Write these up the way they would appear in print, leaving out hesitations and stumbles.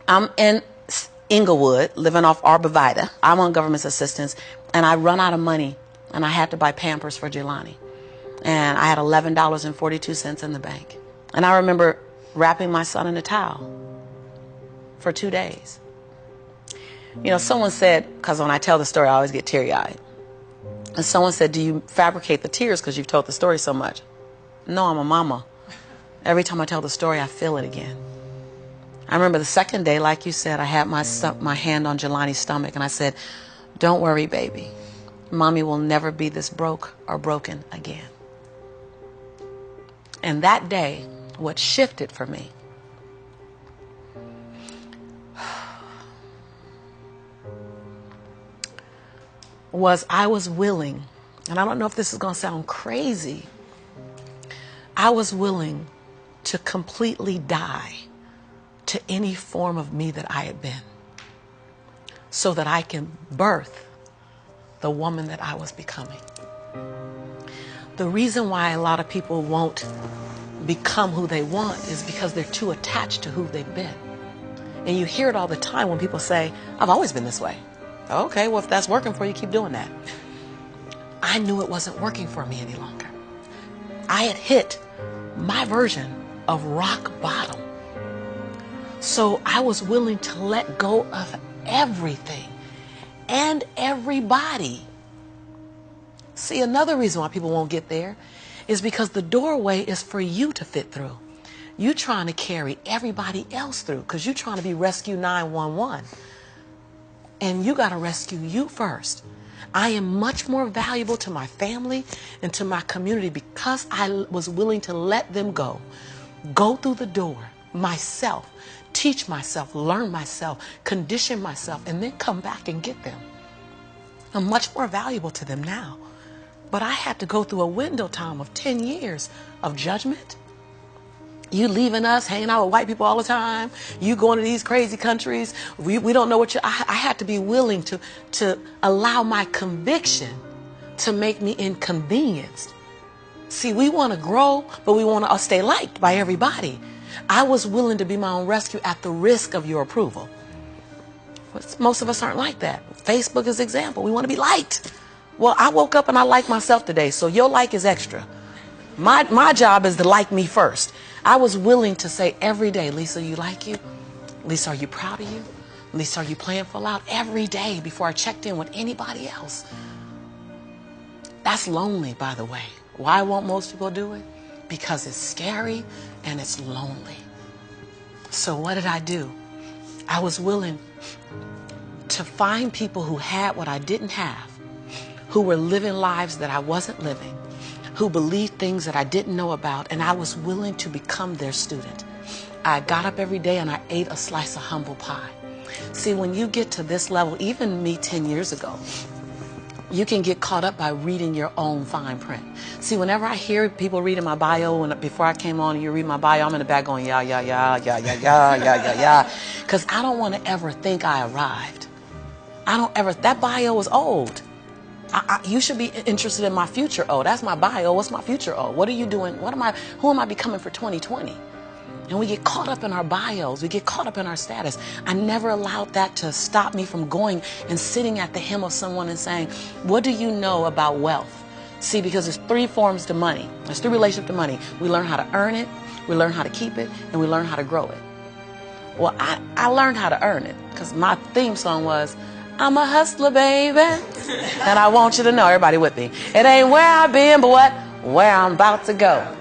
I'm in Inglewood, living off Arborvitae. I'm on government assistance, and I run out of money, and I had to buy Pampers for Jelani. And I had $11.42 in the bank. And I remember wrapping my son in a towel for 2 days. You know, someone said, because when I tell the story, I always get teary-eyed. And someone said, do you fabricate the tears because you've told the story so much? No, I'm a mama. Every time I tell the story, I feel it again. I remember the second day, like you said, I had my hand on Jelani's stomach, and I said, don't worry, baby. Mommy will never be this broke or broken again. And that day, what shifted for me was I was willing, and I don't know if this is going to sound crazy, I was willing to completely die to any form of me that I had been, so that I can birth the woman that I was becoming. The reason why a lot of people won't become who they want is because they're too attached to who they've been. And you hear it all the time when people say, I've always been this way. Okay, well, if that's working for you, keep doing that. I knew it wasn't working for me any longer. I had hit my version of rock bottom. So I was willing to let go of everything and everybody. See, another reason why people won't get there is because the doorway is for you to fit through. You're trying to carry everybody else through because you're trying to be Rescue 911. And you got to rescue you first. I am much more valuable to my family and to my community because I was willing to let them go through the door myself, teach myself, learn myself, condition myself, and then come back and get them. I'm much more valuable to them now. But I had to go through a window time of 10 years of judgment. You leaving us, hanging out with white people all the time. You going to these crazy countries. We don't know what you... I had to be willing to allow my conviction to make me inconvenienced. See, we want to grow, but we want to stay liked by everybody. I was willing to be my own rescue at the risk of your approval. But most of us aren't like that. Facebook is an example. We want to be liked. Well, I woke up and I like myself today, so your like is extra. My job is to like me first. I was willing to say every day, Lisa, you like you? Lisa, are you proud of you? Lisa, are you playing full out? Every day before I checked in with anybody else. That's lonely, by the way. Why won't most people do it? Because it's scary and it's lonely. So what did I do? I was willing to find people who had what I didn't have, who were living lives that I wasn't living, who believed things that I didn't know about, and I was willing to become their student. I got up every day and I ate a slice of humble pie. See, when you get to this level, even me 10 years ago, you can get caught up by reading your own fine print. See, whenever I hear people reading my bio, and before I came on, you read my bio, I'm in the back going, yeah, yeah, yeah, yeah, yeah, yeah, yeah, yeah, yeah. Because I don't want to ever think I arrived. That bio was old. You should be interested in my future. Oh, that's my bio. What's my future? Oh, what are you doing? Who am I becoming for 2020? And we get caught up in our bios. We get caught up in our status. I never allowed that to stop me from going and sitting at the hem of someone and saying, what do you know about wealth? See, because there's 3 forms to money. There's 3 relationships to money. We learn how to earn it, we learn how to keep it, and we learn how to grow it. Well, I learned how to earn it because my theme song was, I'm a hustler, baby. And I want you to know, everybody with me, it ain't where I've been, but where I'm about to go.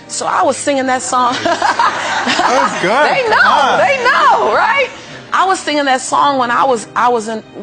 So I was singing that song. That was good. They know, right? I was singing that song when I was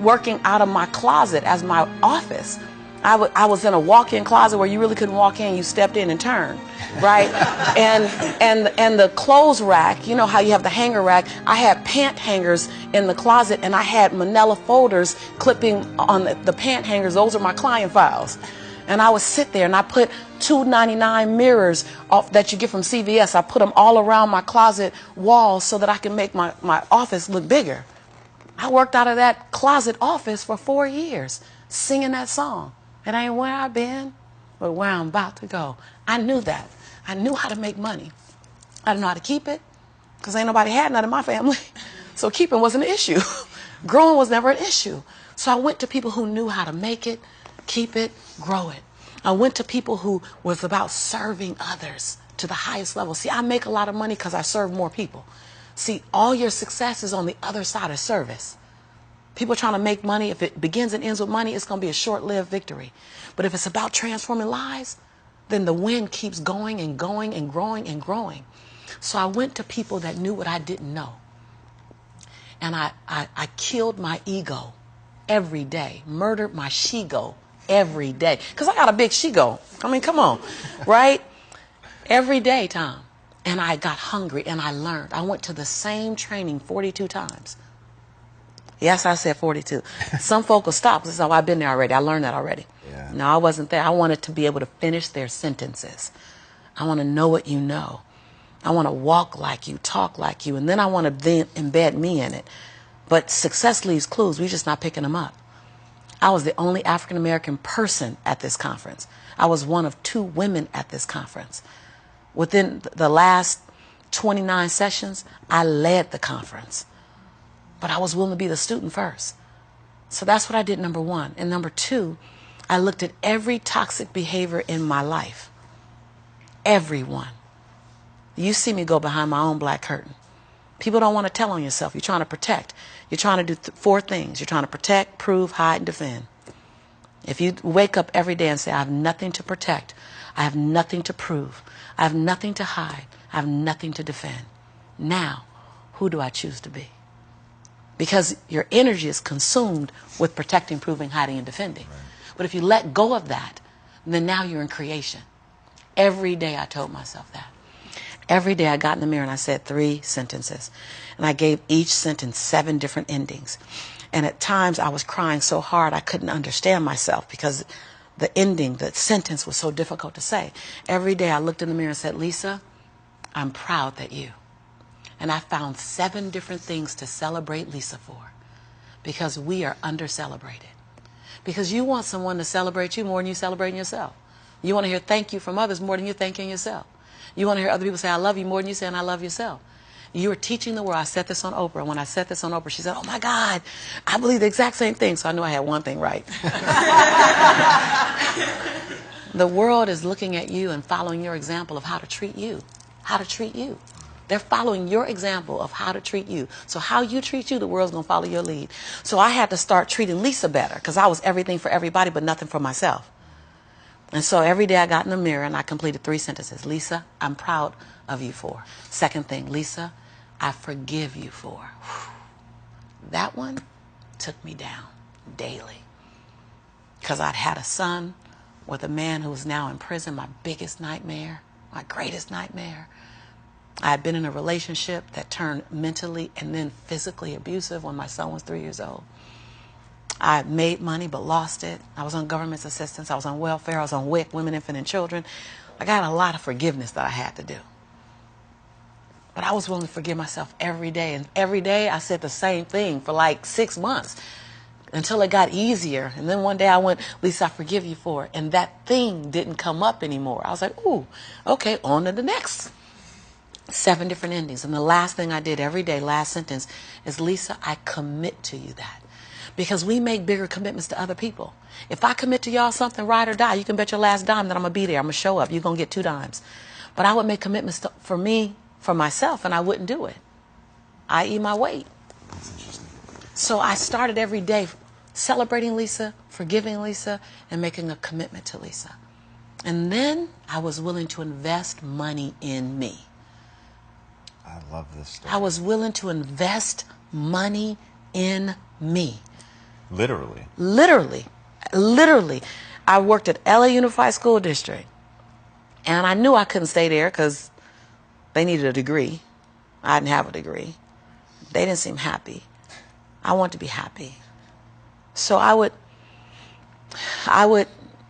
working out of my closet as my office. I was in a walk-in closet where you really couldn't walk in, you stepped in and turned, right? and the clothes rack, you know how you have the hanger rack, I had pant hangers in the closet, and I had manila folders clipping on the pant hangers. Those are my client files. And I would sit there and I put $2.99 mirrors that you get from CVS. I put them all around my closet walls so that I can make my office look bigger. I worked out of that closet office for 4 years singing that song. It ain't where I've been, but where I'm about to go. I knew that. I knew how to make money. I didn't know how to keep it because ain't nobody had none in my family. So keeping wasn't an issue. Growing was never an issue. So I went to people who knew how to make it, keep it, grow it. I went to people who was about serving others to the highest level. See, I make a lot of money because I serve more people. See, all your success is on the other side of service. People trying to make money, if it begins and ends with money, it's going to be a short-lived victory. But if it's about transforming lives, then the wind keeps going and going and growing and growing. So I went to people that knew what I didn't know. And I killed my ego every day, murdered my she-go every day. Because I got a big she-go. I mean, come on, right? Every day, Tom. And I got hungry and I learned. I went to the same training 42 times. Yes, I said 42. Some folk will stop. So I've been there already. I learned that already. Yeah. No, I wasn't there. I wanted to be able to finish their sentences. I want to know what you know. I want to walk like you, talk like you, and then I want to then embed me in it. But success leaves clues. We're just not picking them up. I was the only African-American person at this conference. I was one of 2 women at this conference. Within the last 29 sessions, I led the conference. But I was willing to be the student first. So that's what I did, number 1. And number 2, I looked at every toxic behavior in my life. Everyone. You see me go behind my own black curtain. People don't want to tell on yourself. You're trying to protect. You're trying to do 4 things. You're trying to protect, prove, hide, and defend. If you wake up every day and say, I have nothing to protect, I have nothing to prove, I have nothing to hide, I have nothing to defend. Now, who do I choose to be? Because your energy is consumed with protecting, proving, hiding, and defending. Right. But if you let go of that, then now you're in creation. Every day I told myself that. Every day I got in the mirror and I said 3 sentences. And I gave each sentence 7 different endings. And at times I was crying so hard I couldn't understand myself because the ending, the sentence was so difficult to say. Every day I looked in the mirror and said, Lisa, I'm proud that you. And I found 7 different things to celebrate Lisa for. Because we are under-celebrated. Because you want someone to celebrate you more than you celebrating yourself. You want to hear thank you from others more than you're thanking yourself. You want to hear other people say, I love you more than you saying I love yourself. You are teaching the world. I said this on Oprah. And when I said this on Oprah, she said, oh my God, I believe the exact same thing. So I knew I had one thing right. The world is looking at you and following your example of how to treat you. How to treat you. They're following your example of how to treat you. So how you treat you, the world's going to follow your lead. So I had to start treating Lisa better because I was everything for everybody but nothing for myself. And so every day I got in the mirror and I completed 3 sentences. Lisa, I'm proud of you for. Second thing, Lisa, I forgive you for. That one took me down daily. Because I'd had a son with a man who was now in prison, my biggest nightmare, my greatest nightmare. I had been in a relationship that turned mentally and then physically abusive when my son was 3 years old. I made money but lost it. I was on government assistance. I was on welfare. I was on WIC, Women, Infant, and Children. I got a lot of forgiveness that I had to do. But I was willing to forgive myself every day. And every day I said the same thing for like 6 months until it got easier. And then one day I went, Lisa, I forgive you for it. And that thing didn't come up anymore. I was like, ooh, okay, on to the next. 7 different endings. And the last thing I did every day, last sentence, is Lisa, I commit to you that. Because we make bigger commitments to other people. If I commit to y'all something, ride or die, you can bet your last dime that I'm going to be there. I'm going to show up. You're going to get 2 dimes. But I would make commitments for me, for myself, and I wouldn't do it. I.e. my weight. That's interesting. So I started every day celebrating Lisa, forgiving Lisa, and making a commitment to Lisa. And then I was willing to invest money in me. I love this story. I was willing to invest money in me. Literally. Literally. I worked at LA Unified School District. And I knew I couldn't stay there because they needed a degree. I didn't have a degree. They didn't seem happy. I wanted to be happy. So I would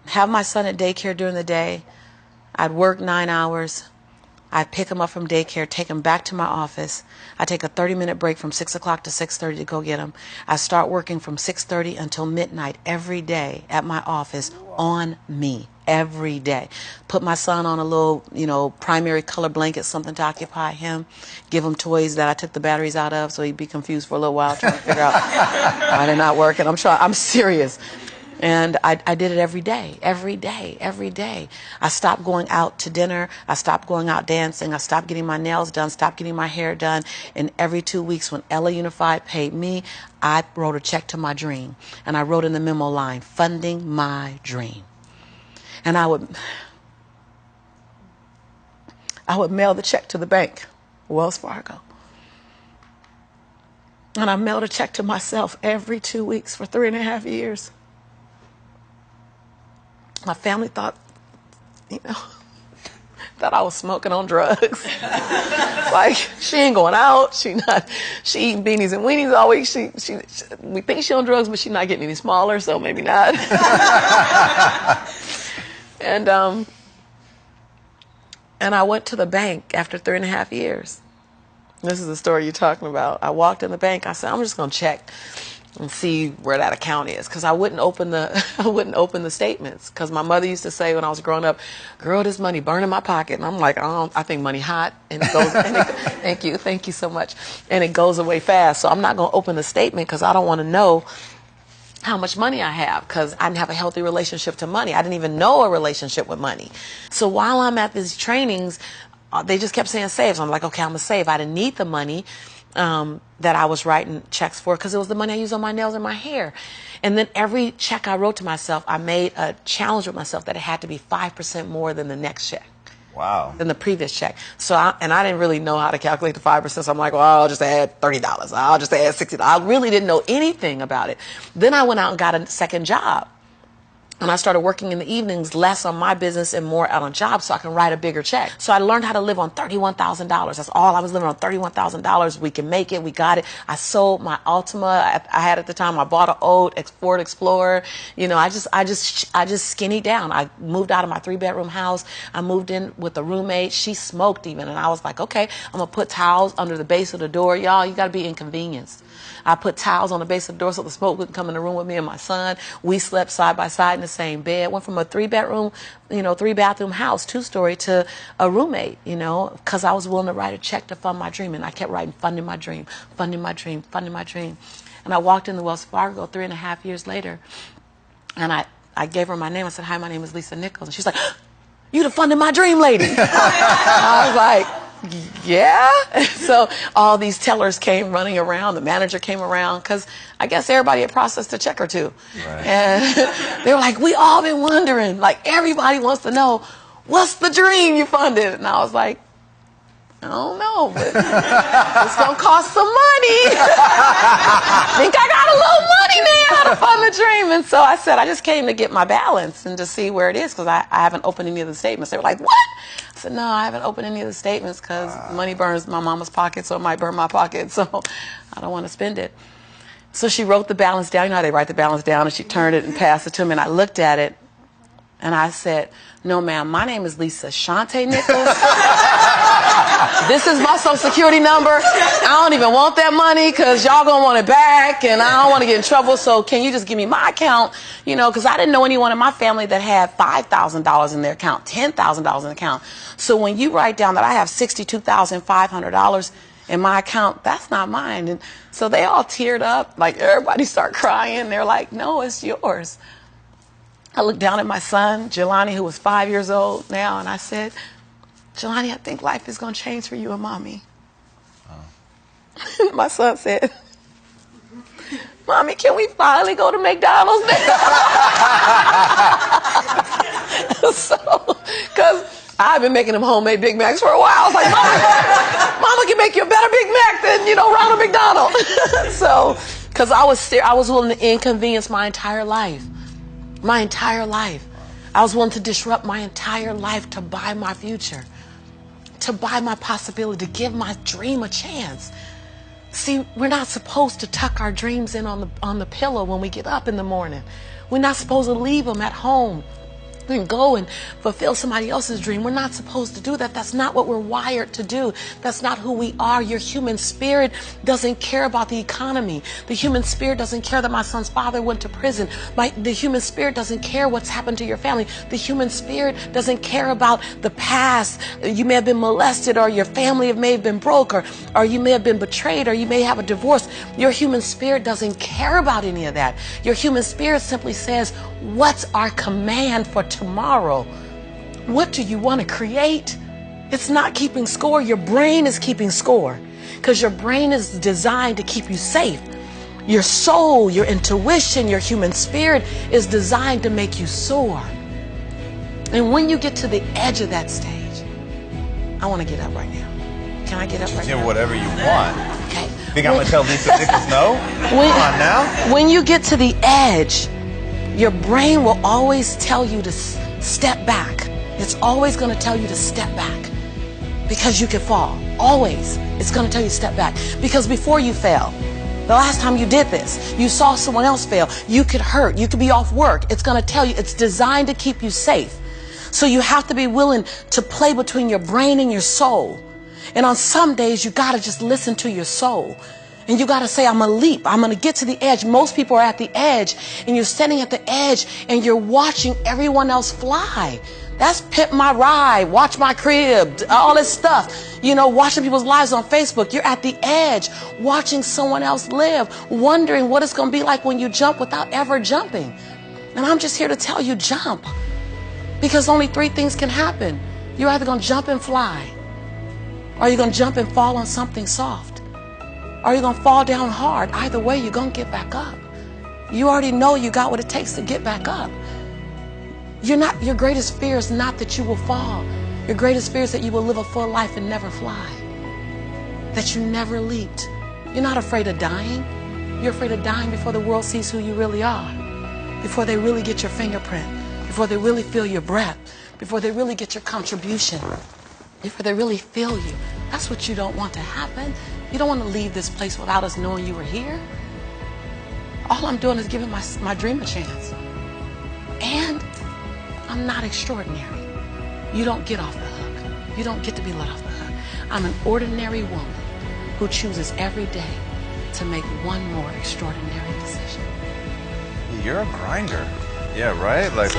have my son at daycare during the day. I'd work 9 hours. I pick him up from daycare, take him back to my office. I take a 30-minute break from 6 o'clock to 6:30 to go get him. I start working from 6:30 until midnight every day at my office on me. Every day. Put my son on a little, primary color blanket, something to occupy him. Give him toys that I took the batteries out of so he'd be confused for a little while trying to figure out why they're not working. I'm serious. And I did it every day, every day, every day. I stopped going out to dinner. I stopped going out dancing. I stopped getting my nails done, stopped getting my hair done. And every 2 weeks when Ella Unified paid me, I wrote a check to my dream. And I wrote in the memo line, funding my dream. And I would mail the check to the bank, Wells Fargo. And I mailed a check to myself every 2 weeks for 3.5 years. My family thought, that I was smoking on drugs. Like, she ain't going out. She eating beanies and weenies all week. We think she on drugs, but she's not getting any smaller, so maybe not. And I went to the bank after 3.5 years. This is the story you're talking about. I walked in the bank. I said, I'm just going to check and see where that account is, because I wouldn't open the statements, because my mother used to say when I was growing up, girl, this money burn in my pocket. And I'm like, I think money hot, and it goes. Thank you so much, and it goes away fast. So I'm not going to open the statement because I don't want to know how much money I have, because I didn't have a healthy relationship to money. I didn't even know a relationship with money. So while I'm at these trainings, they just kept saying save. So I'm like, okay, I'm going to save. I didn't need the money that I was writing checks for, because it was the money I used on my nails and my hair. And then every check I wrote to myself, I made a challenge with myself that it had to be 5% more than the next check. Wow. Than the previous check. So I didn't really know how to calculate the 5%. So I'm like, well, I'll just add $30. I'll just add $60. I really didn't know anything about it. Then I went out and got a second job. And I started working in the evenings, less on my business and more out on jobs, so I can write a bigger check. So I learned how to live on $31,000. That's all I was living on, $31,000. We can make it. We got it. I sold my Altima I had at the time. I bought an old Ford Explorer. I just skinnied down. I moved out of my 3-bedroom house. I moved in with a roommate. She smoked even. And I was like, okay, I'm going to put towels under the base of the door. Y'all, you got to be inconvenienced. I put towels on the base of the door so the smoke wouldn't come in the room with me and my son. We slept side by side in the same bed. Went from a 3-bedroom, 3-bathroom house, 2-story, to a roommate, because I was willing to write a check to fund my dream. And I kept writing, funding my dream, funding my dream, funding my dream. And I walked into Wells Fargo 3.5 years later, and I gave her my name. I said, hi, my name is Lisa Nichols. And she's like, you the funding my dream lady. I was like, yeah. So all these tellers came running around. The manager came around, because I guess everybody had processed a check or two. Right. And they were like, we all been wondering, like, everybody wants to know, what's the dream you funded? And I was like, I don't know, but it's going to cost some money. I think I got a little money now to fund the dream. And so I said, I just came to get my balance and to see where it is, because I haven't opened any of the statements. They were like, what? I said, no, I haven't opened any of the statements because money burns my mama's pocket, so it might burn my pocket. So I don't want to spend it. So she wrote the balance down. You know how they write the balance down, and she turned it and passed it to me. And I looked at it, and I said, no, ma'am, my name is Lisa Shante Nichols. This is my social security number. I don't even want that money because y'all going to want it back, and I don't want to get in trouble. So can you just give me my account? Because I didn't know anyone in my family that had $5,000 in their account, $10,000 in the account. So when you write down that I have $62,500 in my account, that's not mine. And so they all teared up. Like, everybody started crying. They're like, no, it's yours. I looked down at my son, Jelani, who was 5 years old now, and I said, Jelani, I think life is going to change for you and Mommy. Oh. My son said, Mommy, can we finally go to McDonald's now? So, because I've been making them homemade Big Macs for a while. I was like, Mama can make you a better Big Mac than, Ronald McDonald. So, because I was willing to inconvenience my entire life. My entire life. I was willing to disrupt my entire life to buy my future, to buy my possibility, to give my dream a chance. See, we're not supposed to tuck our dreams in on the pillow when we get up in the morning. We're not supposed to leave them at home and go and fulfill somebody else's dream. We're not supposed to do that. That's not what we're wired to do. That's not who we are. Your human spirit doesn't care about the economy. The human spirit doesn't care that my son's father went to prison. The human spirit doesn't care what's happened to your family. The human spirit doesn't care about the past. You may have been molested, or your family may have been broke, or you may have been betrayed, or you may have a divorce. Your human spirit doesn't care about any of that. Your human spirit simply says, what's our command for tomorrow? What do you want to create? It's not keeping score. Your brain is keeping score, because your brain is designed to keep you safe. Your soul, your intuition, your human spirit is designed to make you soar. And when you get to the edge of that stage, I want to get up right now. Can I get up right now? Do whatever you want. Okay. Think I'm going to tell Lisa Nichols no? Come on now. When you get to the edge, your brain will always tell you to step back. It's always going to tell you to step back, because you can fall. Always. It's going to tell you to step back. Because before you fell, the last time you did this, you saw someone else fail. You could hurt. You could be off work. It's going to tell you. It's designed to keep you safe. So you have to be willing to play between your brain and your soul. And on some days, you got to just listen to your soul. And you got to say, I'm going to leap. I'm going to get to the edge. Most people are at the edge, and you're standing at the edge, and you're watching everyone else fly. That's Pimp My Ride, Watch My Crib, all this stuff. You know, watching people's lives on Facebook. You're at the edge, watching someone else live, wondering what it's going to be like when you jump without ever jumping. And I'm just here to tell you, jump. Because only three things can happen. You're either going to jump and fly, or you're going to jump and fall on something soft, or you're going to fall down hard. Either way, you're going to get back up. You already know you got what it takes to get back up. Your greatest fear is not that you will fall. Your greatest fear is that you will live a full life and never fly. That you never leaped. You're not afraid of dying. You're afraid of dying before the world sees who you really are. Before they really get your fingerprint. Before they really feel your breath. Before they really get your contribution. Before they really feel you. That's what you don't want to happen. You don't want to leave this place without us knowing you were here. All I'm doing is giving my dream a chance. And I'm not extraordinary. You don't get off the hook. You don't get to be let off the hook. I'm an ordinary woman who chooses every day to make one more extraordinary decision. You're a grinder. Yeah, right? Like